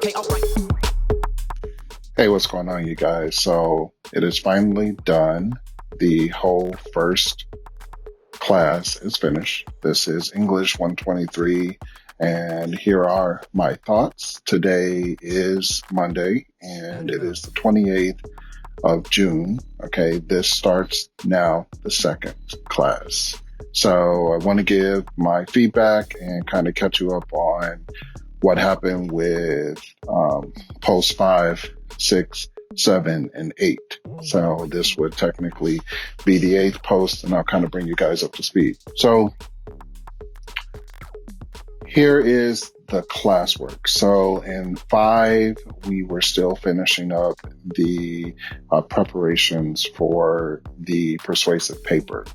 Okay, alright. Hey, what's going on, you guys? So it is finally done. The whole first class is finished. This is English 123, and here are my thoughts. Today is Monday, and it is the 28th of June. Okay, this starts now, the second class. So I want to give my feedback and kind of catch you up on what happened with post 5, 6, 7, and 8. So this would technically be the 8th post, and I'll kind of bring you guys up to speed. So here is the classwork. So in 5, we were still finishing up the preparations for the persuasive paper.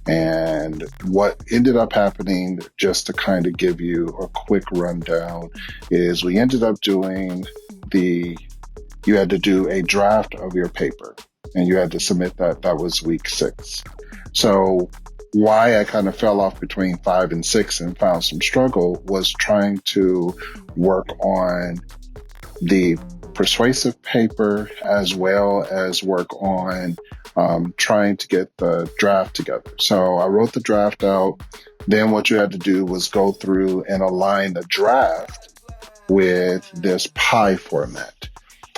And what ended up happening, just to kind of give you a quick rundown, is we ended up doing you had to do a draft of your paper and you had to submit that. That was week 6. So why I kind of fell off between 5 and 6 and found some struggle was trying to work on the persuasive paper as well as work on trying to get the draft together. So I wrote the draft out. Then what you had to do was go through and align the draft with this pie format.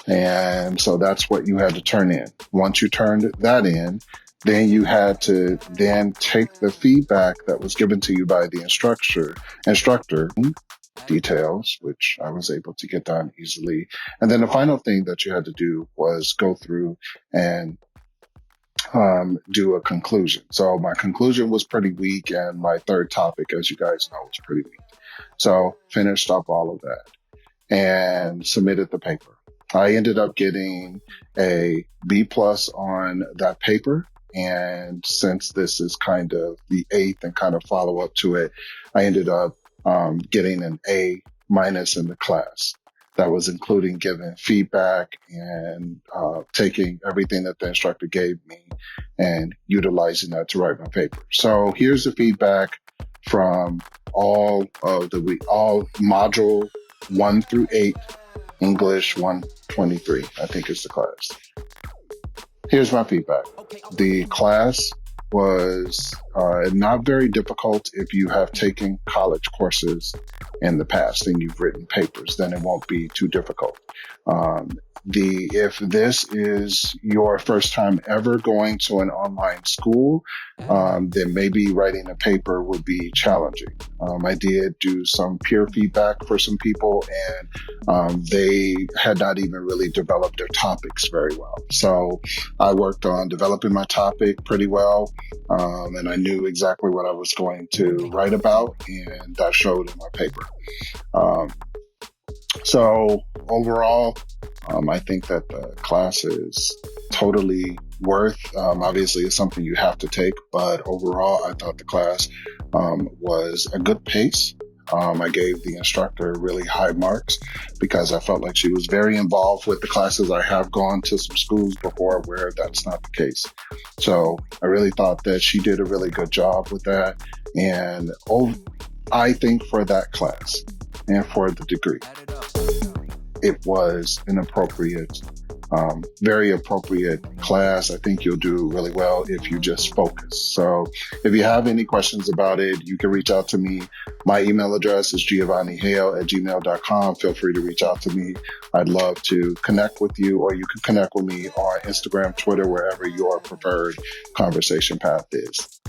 And so that's what you had to turn in. Once you turned that in, then you had to then take the feedback that was given to you by the instructor details, which I was able to get done easily. And then the final thing that you had to do was go through and do a conclusion. So my conclusion was pretty weak, and my third topic, as you guys know, was pretty weak. So finished up all of that and submitted the paper. I ended up getting a B+ on that paper. And since this is kind of the 8th and kind of follow up to it, I ended up getting an A- in the class. That was including giving feedback and taking everything that the instructor gave me and utilizing that to write my paper. So here's the feedback from all module 1 through 8, English 123, I think is the class. Here's my feedback. The class was not very difficult. If you have taken college courses in the past and you've written papers, then it won't be too difficult. If this is your first time ever going to an online school, then maybe writing a paper would be challenging. I did do some peer feedback for some people, and they had not even really developed their topics very well. So I worked on developing my topic pretty well, and I knew exactly what I was going to write about, and that showed in my paper. So overall, I think that the class is totally worth. Obviously, it's something you have to take, but overall, I thought the class was a good pace. I gave the instructor really high marks because I felt like she was very involved with the classes. I have gone to some schools before where that's not the case. So I really thought that she did a really good job with that. And I think for that class and for the degree, it was an appropriate, very appropriate class. I think you'll do really well if you just focus. So if you have any questions about it, you can reach out to me. My email address is giovannihale@gmail.com. Feel free to reach out to me. I'd love to connect with you, or you can connect with me on Instagram, Twitter, wherever your preferred conversation path is.